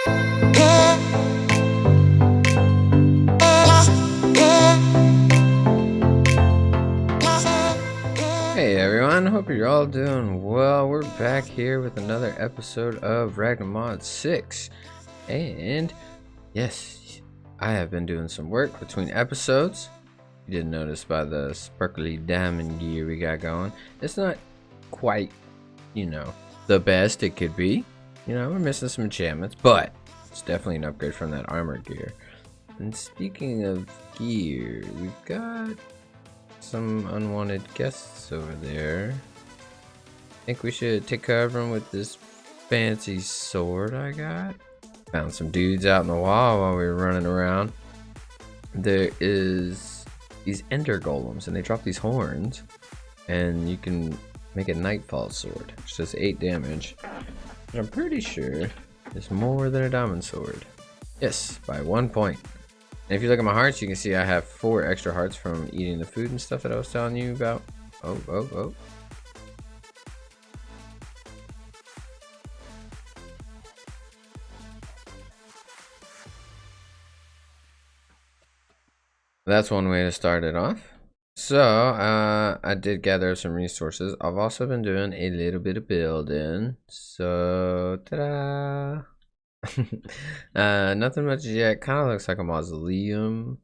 Hey everyone, hope you're all doing well. We're back here with another episode of Ragnamod 6. And yes, I have been doing some work between episodes. You didn't notice by the sparkly diamond gear we got going. It's not quite, the best it could be. We're missing some enchantments, but it's definitely an upgrade from that armor gear. And speaking of gear, we've got some unwanted guests over there. I think we should take care of them with this fancy sword I got. Found some dudes out in the wall while we were running around. There is these ender golems, and they drop these horns, and you can make a nightfall sword, which does 8 damage. But I'm pretty sure it's more than a diamond sword. Yes, by 1 point. And if you look at my hearts, you can see I have 4 extra hearts from eating the food and stuff that I was telling you about. Oh. That's one way to start it off. So, I did gather some resources. I've also been doing a little bit of building. So, ta-da! Nothing much yet. Kind of looks like a mausoleum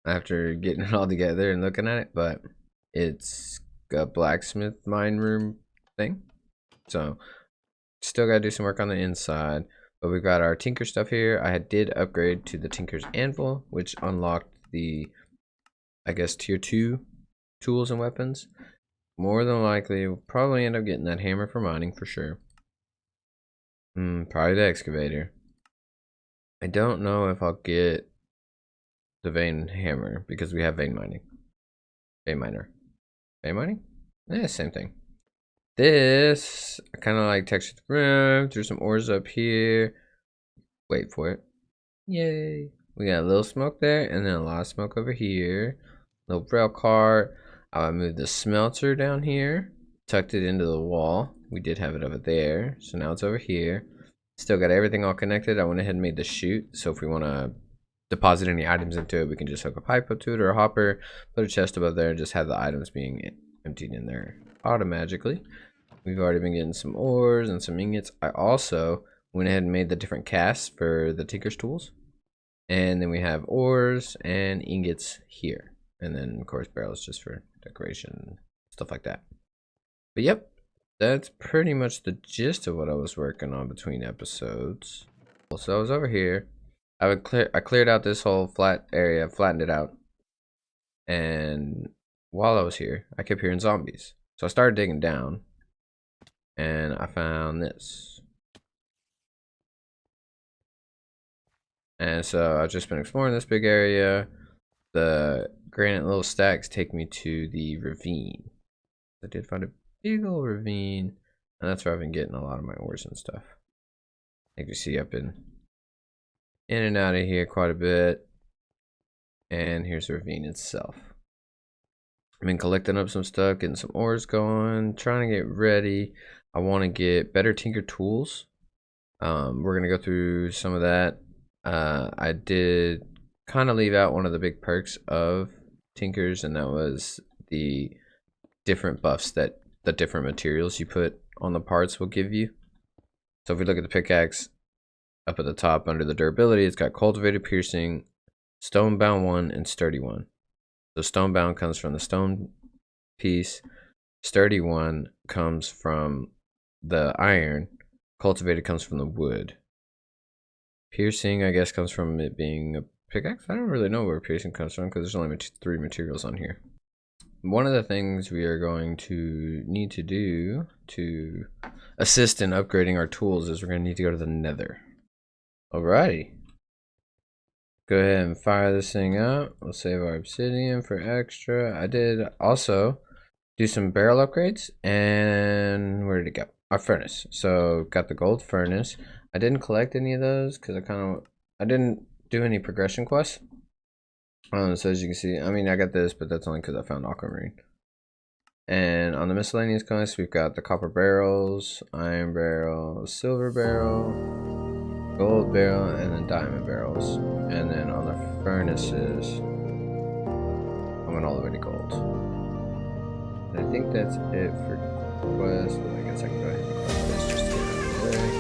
after getting it all together and looking at it, but it's a blacksmith mine room thing. So still gotta do some work on the inside, but we've got our tinker stuff here. I did upgrade to the tinker's anvil, which unlocked the, I guess, tier 2 tools and weapons. More than likely we'll probably end up getting that hammer for mining for sure. Probably the excavator. I don't know if I'll get the vein hammer because we have vein mining. Vein miner. Vein mining? Yeah, same thing. This, I kind of like textured the room, threw some ores up here. Wait for it. Yay. We got a little smoke there and then a lot of smoke over here. Little rail cart. I moved the smelter down here, tucked it into the wall. We did have it over there, so now it's over here. Still got everything all connected. I went ahead and made the chute, so if we want to deposit any items into it, we can just hook a pipe up to it or a hopper, put a chest above there, and just have the items being emptied in there automatically. We've already been getting some ores and some ingots. I also went ahead and made the different casts for the tinker's tools, and then we have ores and ingots here, and then of course barrels just for decoration, stuff like that. But yep, that's pretty much the gist of what I was working on between episodes. So I was over here. I cleared out this whole flat area, flattened it out, and while I was here, I kept hearing zombies. So I started digging down, and I found this. And so I've just been exploring this big area. The granite little stacks take me to the ravine. I did find a big old ravine, and that's where I've been getting a lot of my ores and stuff. You can see I've been in and out of here quite a bit. And here's the ravine itself. I've been collecting up some stuff, getting some ores going, trying to get ready. I want to get better tinker tools. We're going to go through some of that. I did kind of leave out one of the big perks of tinkers, and that was the different buffs that the different materials you put on the parts will give you. So if we look at the pickaxe up at the top under the durability, it's got cultivated, piercing, stone bound 1, and sturdy 1. So stone bound comes from the stone piece, sturdy 1 comes from the iron, cultivated comes from the wood. Piercing, I guess, comes from it being a pickaxe. I don't really know where piercing comes from because there's only 3 materials on here. One of the things we are going to need to do to assist in upgrading our tools is we're going to need to go to the nether. Alrighty. Go ahead and fire this thing up. We'll save our obsidian for extra. I did also do some barrel upgrades, and where did it go? Our furnace. So got the gold furnace. I didn't collect any of those because I didn't do any progression quests. So as you can see, I mean, I got this, but that's only because I found aquamarine. And on the miscellaneous quests, we've got the copper barrels, iron barrel, silver barrel, gold gold barrel and then diamond barrels. And then on the furnaces, I went all the way to gold. And I think that's it for quest. Well, I guess I can go ahead and quest this just to get out of the way.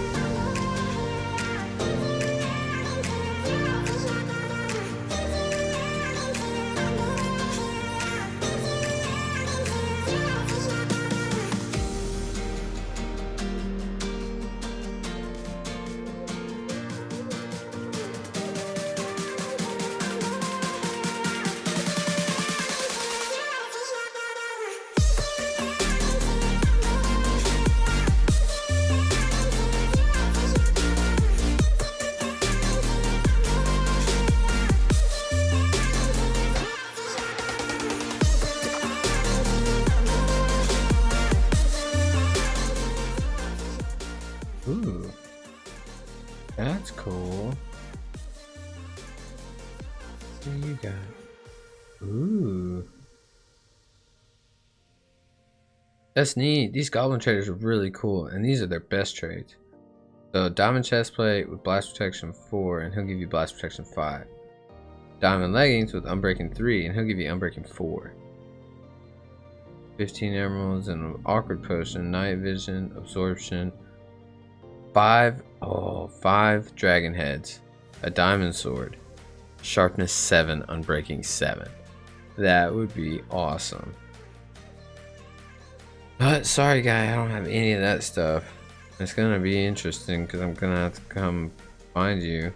Ooh, that's cool. What do you got? Ooh, that's neat. These goblin traders are really cool, and these are their best trades. So diamond chestplate with blast protection 4, and he'll give you blast protection 5. Diamond leggings with unbreaking 3, and he'll give you unbreaking 4. 15 emeralds and an awkward potion, night vision, absorption. 5 dragon heads, a diamond sword, sharpness 7, unbreaking 7. That would be awesome. But sorry guy, I don't have any of that stuff. It's gonna be interesting because I'm gonna have to come find you.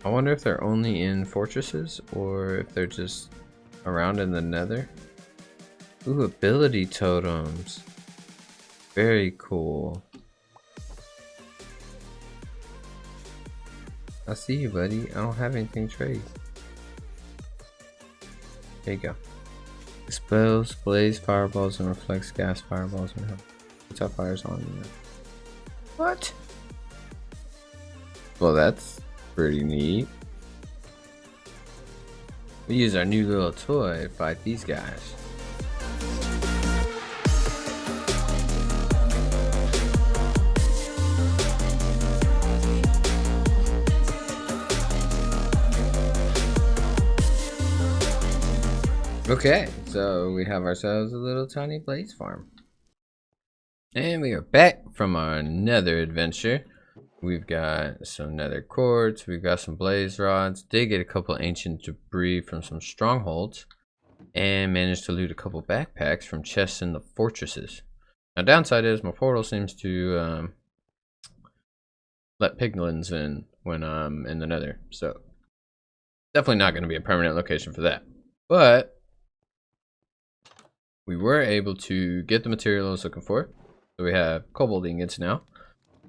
I wonder if they're only in fortresses or if they're just around in the nether. Ooh, ability totems. Very cool. I see you, buddy. I don't have anything to trade. There you go. Expels, blaze fireballs, and reflects gas fireballs and puts out fires on you. What? Well, that's pretty neat. We use our new little toy to fight these guys. Okay, so we have ourselves a little tiny blaze farm. And we are back from our nether adventure. We've got some nether quartz, we've got some blaze rods, did get a couple ancient debris from some strongholds, and managed to loot a couple backpacks from chests in the fortresses. Now downside is my portal seems to let piglins in when I'm in the nether, so definitely not going to be a permanent location for that. But we were able to get the material I was looking for. So we have cobalt ingots now.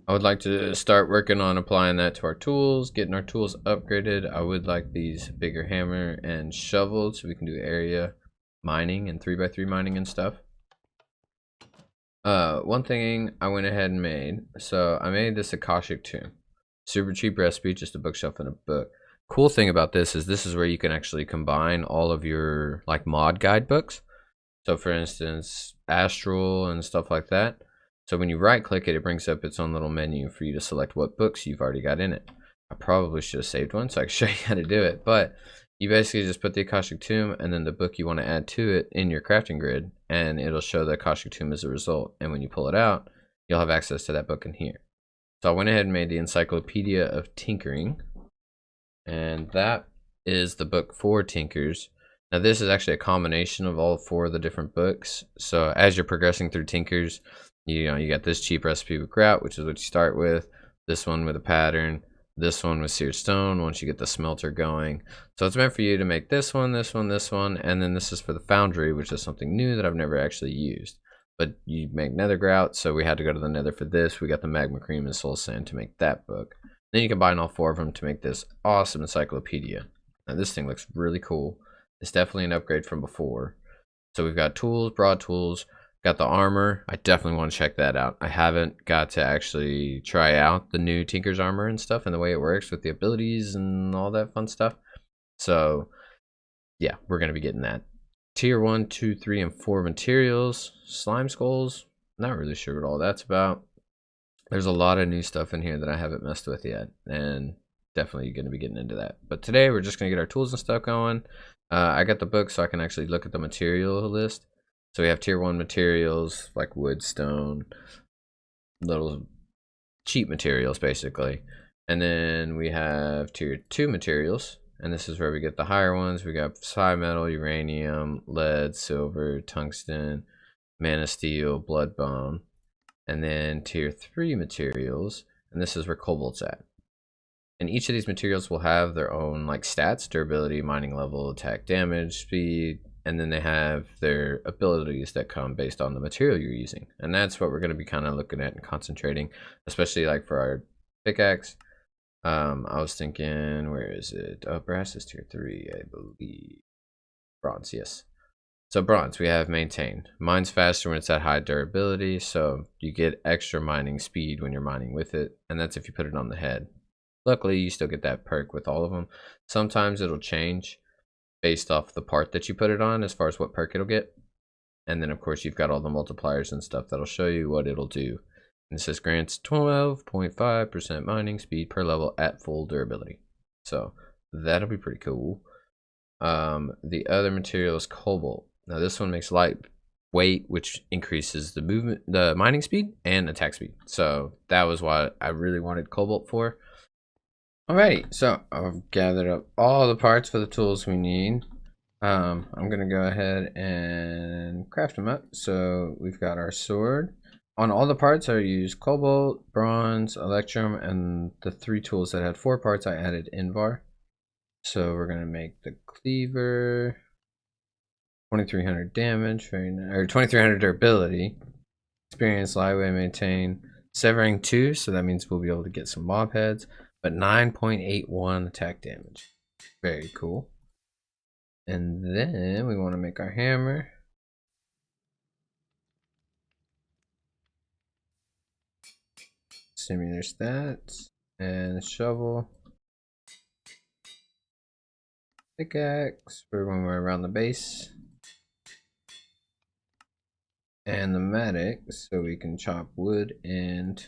I would like to start working on applying that to our tools, getting our tools upgraded. I would like these bigger hammer and shovel so we can do area mining and 3x3 mining and stuff. One thing I went ahead and made. So I made this Akashic Tomb. Super cheap recipe, just a bookshelf and a book. Cool thing about this is where you can actually combine all of your like mod guidebooks. So for instance, Astral and stuff like that. So when you right click it, it brings up its own little menu for you to select what books you've already got in it. I probably should have saved one so I can show you how to do it. But you basically just put the Akashic Tomb and then the book you want to add to it in your crafting grid. And it'll show the Akashic Tomb as a result. And when you pull it out, you'll have access to that book in here. So I went ahead and made the Encyclopedia of Tinkering. And that is the book for Tinkers. Now this is actually a combination of all 4 of the different books. So as you're progressing through Tinkers, you got this cheap recipe with grout, which is what you start with. This one with a pattern. This one with seared stone once you get the smelter going. So it's meant for you to make this one, this one, this one. And then this is for the foundry, which is something new that I've never actually used. But you make nether grout, so we had to go to the nether for this. We got the magma cream and soul sand to make that book. Then you combine all 4 of them to make this awesome encyclopedia. Now this thing looks really cool. It's definitely an upgrade from before. So we've got tools, broad tools, got the armor. I definitely want to check that out. I haven't got to actually try out the new Tinker's armor and stuff and the way it works with the abilities and all that fun stuff. So yeah, we're going to be getting that. Tier 1, 2, 3, and 4 materials. Slime skulls. Not really sure what all that's about. There's a lot of new stuff in here that I haven't messed with yet, and definitely going to be getting into that. But today we're just going to get our tools and stuff going. I got the book so I can actually look at the material list. So we have tier 1 materials like wood, stone, little cheap materials basically. And then we have tier 2 materials, and this is where we get the higher ones. We got psi metal, uranium, lead, silver, tungsten, mana steel, blood bone. And then tier 3 materials, and this is where cobalt's at. And each of these materials will have their own like stats: durability, mining level, attack damage, speed, and then they have their abilities that come based on the material you're using. And that's what we're going to be kind of looking at and concentrating, especially like for our pickaxe. I was thinking, where is it? Oh, brass is tier 3, I believe. Bronze, yes. So bronze, we have maintain. Mine's faster when it's at high durability, so you get extra mining speed when you're mining with it, and that's if you put it on the head. Luckily, you still get that perk with all of them. Sometimes it'll change based off the part that you put it on as far as what perk it'll get. And then, of course, you've got all the multipliers and stuff that'll show you what it'll do. And it says grants 12.5% mining speed per level at full durability. So that'll be pretty cool. The other material is cobalt. Now this one makes lightweight, which increases the mining speed and attack speed. So that was what I really wanted cobalt for. Alrighty, so I've gathered up all the parts for the tools we need. I'm gonna go ahead and craft them up. So we've got our sword. On all the parts, I used cobalt, bronze, electrum, and the 3 tools that had 4 parts I added invar. So we're gonna make the cleaver, 2300 damage, or 2300 durability, experience, lightweight, maintain, severing 2, so that means we'll be able to get some mob heads, but 9.81 attack damage. Very cool. And then we want to make our hammer. Similar stats, and shovel. Pickaxe for when we're around the base. And the matic, so we can chop wood and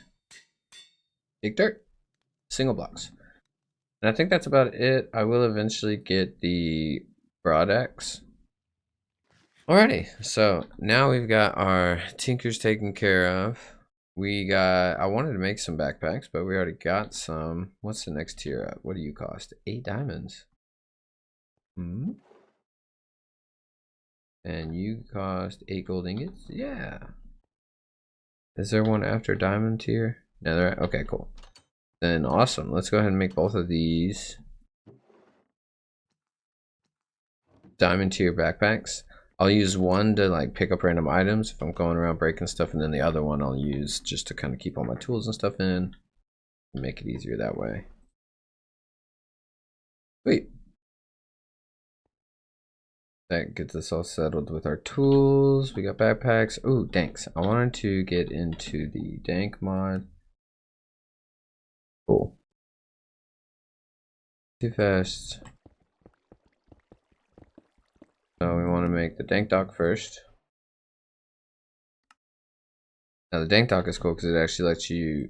dig dirt. Single blocks. And I think that's about it. I will eventually get the broad axe. Alrighty, so now we've got our tinkers taken care of. I wanted to make some backpacks, but we already got some. What's the next tier up? What do you cost? 8 diamonds. And you cost 8 gold ingots? Yeah. Is there one after diamond tier? No, there. Okay, cool. Then awesome. Let's go ahead and make both of these diamond tier backpacks. I'll use one to like pick up random items if I'm going around breaking stuff, and then the other one I'll use just to kind of keep all my tools and stuff in. Make it easier that way. Sweet. That gets us all settled with our tools. We got backpacks. Ooh, danks. I wanted to get into the dank mod. Cool. Too fast. So we want to make the dank dock first. Now the dank dock is cool because it actually lets you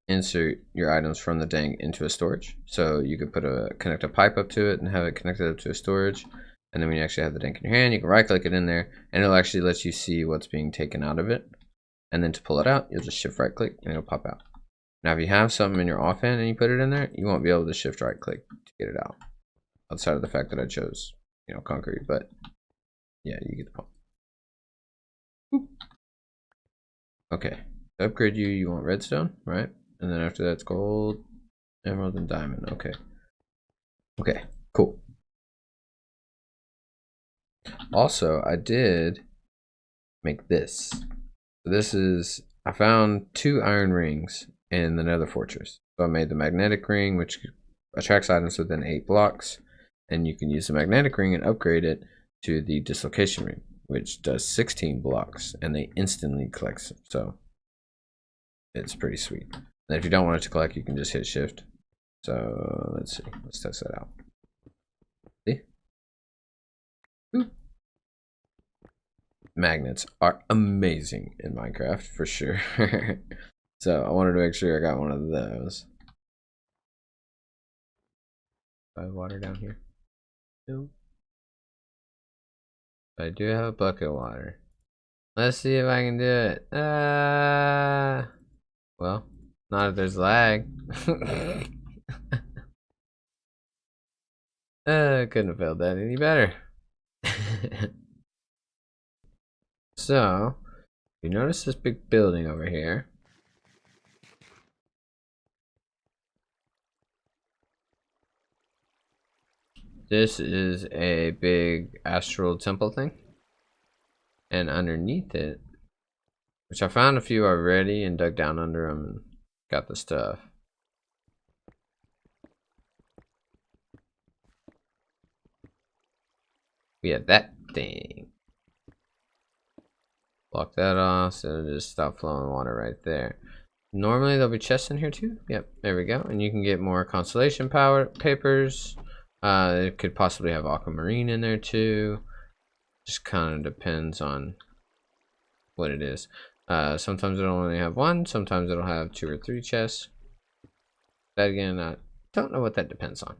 insert your items from the dank into a storage. So you could connect a pipe up to it and have it connected up to a storage. And then when you actually have the dank in your hand, you can right click it in there and it'll actually let you see what's being taken out of it. And then to pull it out, you'll just shift right click and it'll pop out. Now if you have something in your offhand and you put it in there, you won't be able to shift right click to get it out. Outside of the fact that I chose, concrete, but yeah, you get the point. Boop. Okay, to upgrade you, you want redstone, right? And then after that's gold, emerald, and diamond. Okay. Okay, cool. Also, I did make this. So this is, I found 2 iron rings in the nether fortress. So I made the magnetic ring, which attracts items within 8 blocks. And you can use the magnetic ring and upgrade it to the dislocation ring, which does 16 blocks, and they instantly collect. So it's pretty sweet. And if you don't want it to collect, you can just hit shift. So let's see, let's test that out. See? Ooh. Magnets are amazing in Minecraft for sure. So I wanted to make sure I got one of those. I have water down here. Nope. I do have a bucket of water. Let's see if I can do it. Well, not if there's lag. Couldn't have failed that any better. So, you notice this big building over here. This is a big astral temple thing. And underneath it, which I found a few already and dug down under them and got the stuff. We have that thing. Block that off so it'll just stop flowing water right there. Normally there'll be chests in here too. Yep, there we go. And you can get more constellation power papers. It could possibly have aquamarine in there too. Just kind of depends on what it is. Sometimes it'll only have one. Sometimes it'll have 2 or 3 chests. That again, I don't know what that depends on.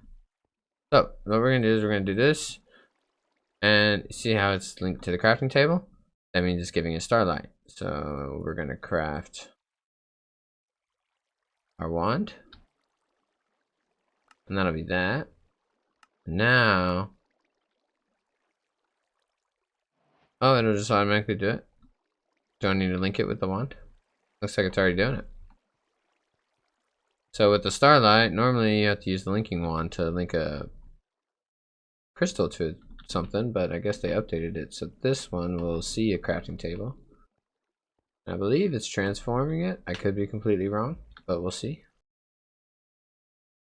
So what we're gonna do is we're gonna do this, and see how it's linked to the crafting table. That means it's giving us starlight. So we're gonna craft our wand, and that'll be that. Now, oh, it'll just automatically do it. Do I need to link it with the wand? Looks like it's already doing it. So with the starlight, normally you have to use the linking wand to link a crystal to something, but I guess they updated it. So this one will see a crafting table. I believe it's transforming it. I could be completely wrong, but we'll see.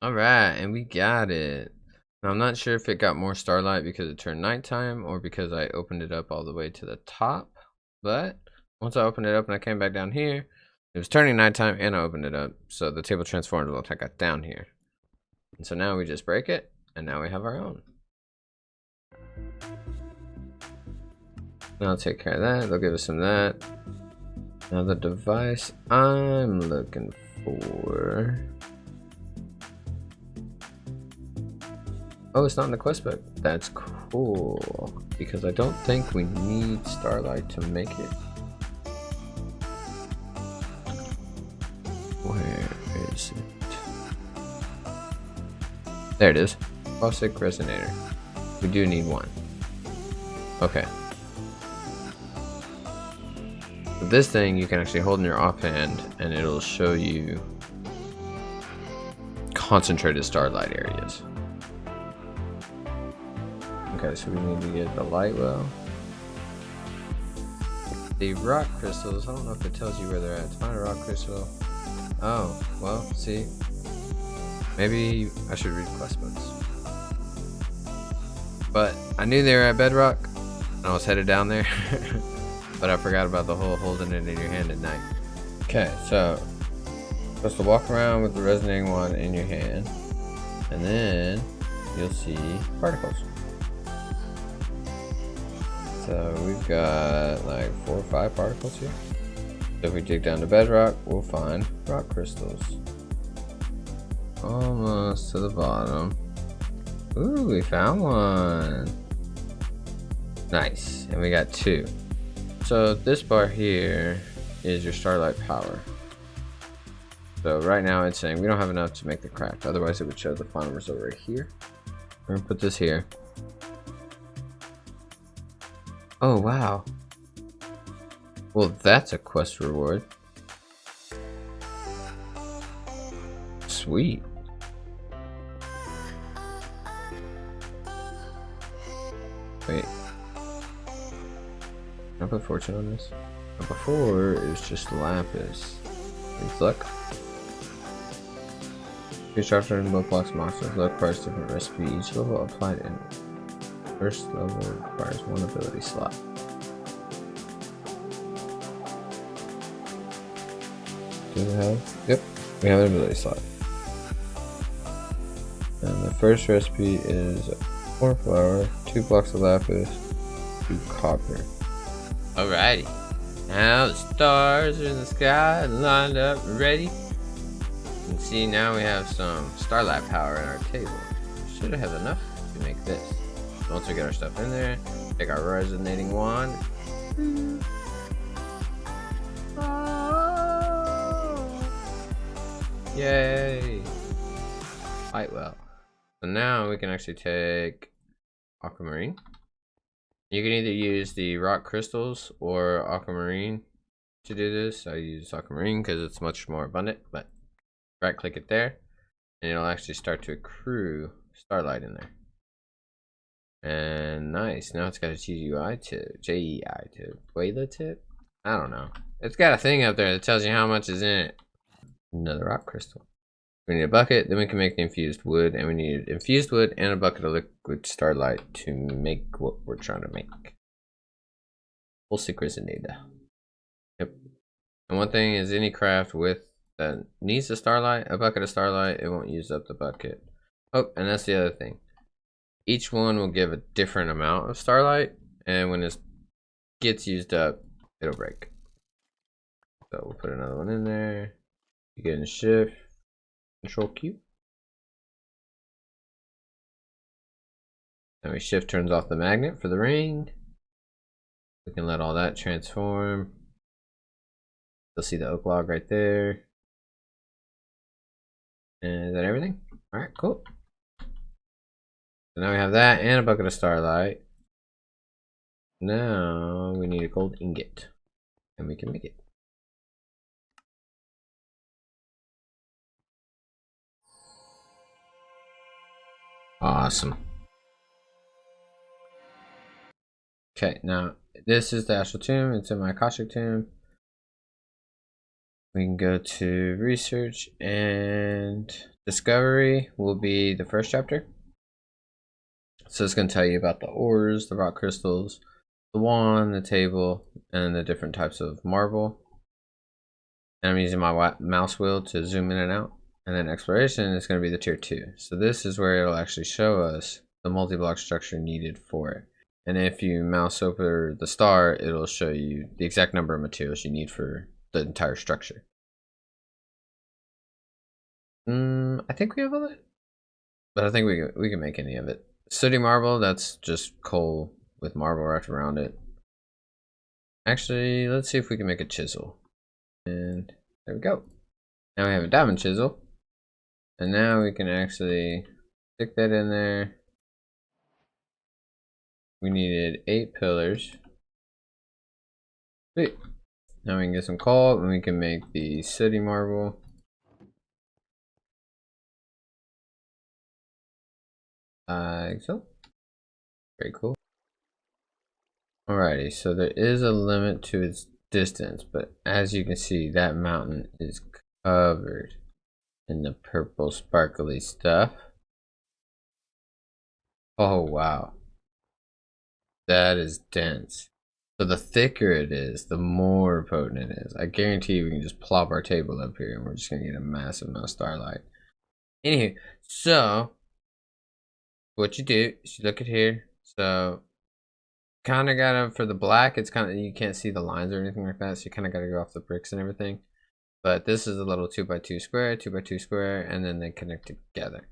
Alright, and we got it. Now, I'm not sure if it got more starlight because it turned nighttime or because I opened it up all the way to the top, but once I opened it up and I came back down here, it was turning nighttime and I opened it up, so the table transformed once I got down here. And so now we just break it, and now we have our own. Now I'll take care of that. They'll give us some of that. Now the device I'm looking for. Oh, it's not in the quest book. That's cool. Because I don't think we need starlight to make it. Where is it? There it is. Caustic resonator. We do need one. Okay. With this thing, you can actually hold in your offhand and it'll show you concentrated starlight areas. Okay, so we need to get the light well. The rock crystals, I don't know if it tells you where they're at. To find a rock crystal. Oh, well, see. Maybe I should read quest books. But I knew they were at bedrock, and I was headed down there. But I forgot about the whole holding it in your hand at night. Okay, so you're supposed to walk around with the resonating wand in your hand, and then you'll see particles. So we've got like 4 or 5 particles here. So if we dig down to bedrock, we'll find rock crystals. Almost to the bottom. Ooh, we found one. Nice, and we got 2. So this bar here is your starlight power. So right now it's saying we don't have enough to make the craft, otherwise it would show the final result right here. We're gonna put this here. Oh wow. Well, that's a quest reward. Sweet. Wait. Can I put fortune on this? Before it was just lapis. It's luck. Each chapter in both blocks monsters luck requires different recipe. Each level applied in first level requires 1 ability slot. Do we have? Yep, we have an ability slot. And the first recipe is 4 flour, 2 blocks of lapis, 2 copper. Alrighty. Now the stars are in the sky, lined up and ready. You can see now we have some starlight power in our table. Should have enough to make this. So once we get our stuff in there, take our resonating wand. Yay! Quite well. So now we can actually take aquamarine. You can either use the rock crystals or aquamarine to do this. I use aquamarine because it's much more abundant, but right click it there and it'll actually start to accrue starlight in there. And nice, now it's got a GUI tip, JEI tip, Wayla tip? I don't know. It's got a thing up there that tells you how much is in it. Another rock crystal. We need a bucket, then we can make the infused wood, and we need infused wood and a bucket of liquid starlight to make what we're trying to make. Full synchronicity. Yep. And one thing is any craft with that needs a bucket of starlight, it won't use up the bucket. Oh, and that's the other thing. Each one will give a different amount of starlight, and when this gets used up, it'll break. So we'll put another one in there. You get in shift. Control Q. Then we shift turns off the magnet for the ring. We can let all that transform. You'll see the oak log right there. And is that everything? Alright, cool. So now we have that and a bucket of starlight. Now we need a gold ingot. And we can make it. Awesome. Okay, now this is the Astral Tomb. It's in my Akashic Tomb. We can go to research, and discovery will be the first chapter. So it's going to tell you about the ores, the rock crystals, the wand, the table, and the different types of marble. And I'm using my mouse wheel to zoom in and out. And then exploration is going to be the tier 2. So this is where it'll actually show us the multi-block structure needed for it. And if you mouse over the star, it'll show you the exact number of materials you need for the entire structure. I think we have all that, but I think we can make any of it. Sooty marble, that's just coal with marble wrapped around it. Actually, let's see if we can make a chisel. And there we go. Now we have a diamond chisel. And now we can actually stick that in there. We needed 8 pillars. Sweet. Now we can get some coal and we can make the sooty marble. Like so. Very cool. Alrighty, so there is a limit to its distance, but as you can see, that mountain is covered in the purple sparkly stuff. Oh wow, that is dense. So the thicker it is, the more potent it is. I guarantee you we can just plop our table up here and we're just gonna get a massive amount of starlight. Anywho, so what you do is you look at here. So kind of gotta, for the black, it's kind of, you can't see the lines or anything like that, so you kind of gotta go off the bricks and everything. But this is a little 2x2 square, 2x2 square, and then they connect together.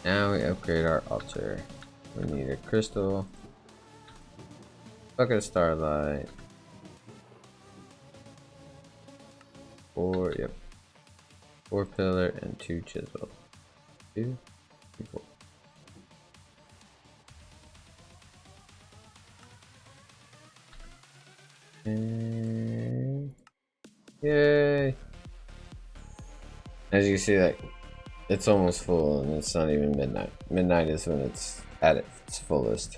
Now we upgrade our altar. We need a crystal, bucket of starlight, 4 pillar and 2 chisel. 2, 3, 4. And yay! As you can see, like, it's almost full and it's not even midnight. Midnight is when it's at its fullest.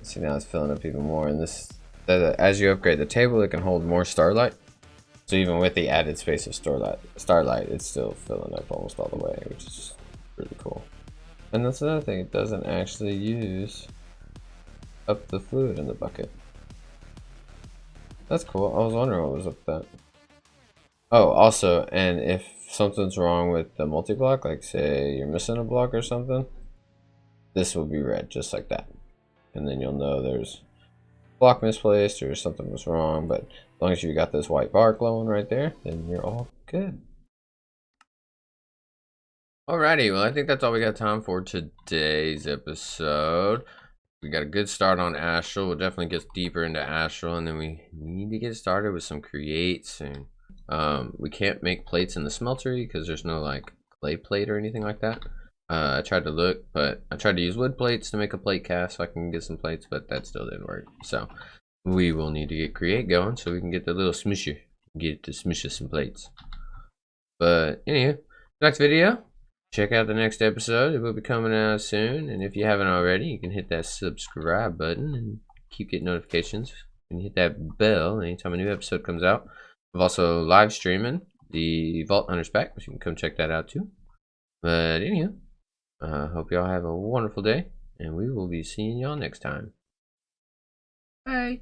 See, now it's filling up even more, and as you upgrade the table, it can hold more starlight. So even with the added space of starlight, it's still filling up almost all the way, which is really cool. And that's another thing, it doesn't actually use up the fluid in the bucket. That's cool. I was wondering what was up with that. Oh, also, and if something's wrong with the multi-block, like say you're missing a block or something, this will be red just like that. And then you'll know there's block misplaced or something was wrong, but as long as you got this white bar glowing right there, then you're all good. Alrighty, well I think that's all we got time for today's episode. We got a good start on Astral. We'll definitely get deeper into Astral, and then we need to get started with some creates. And we can't make plates in the smeltery because there's no like clay plate or anything like that. I tried to look, but I tried to use wood plates to make a plate cast so I can get some plates, but that still didn't work. So we will need to get create going so we can get the little smusher, get it to smush us some plates. But anyway, next video, check out the next episode. It will be coming out soon, and if you haven't already, you can hit that subscribe button and keep getting notifications. And hit that bell anytime a new episode comes out. I'm also live streaming the Vault Hunters pack, so you can come check that out too. But anyway, hope y'all have a wonderful day, and we will be seeing y'all next time. Bye.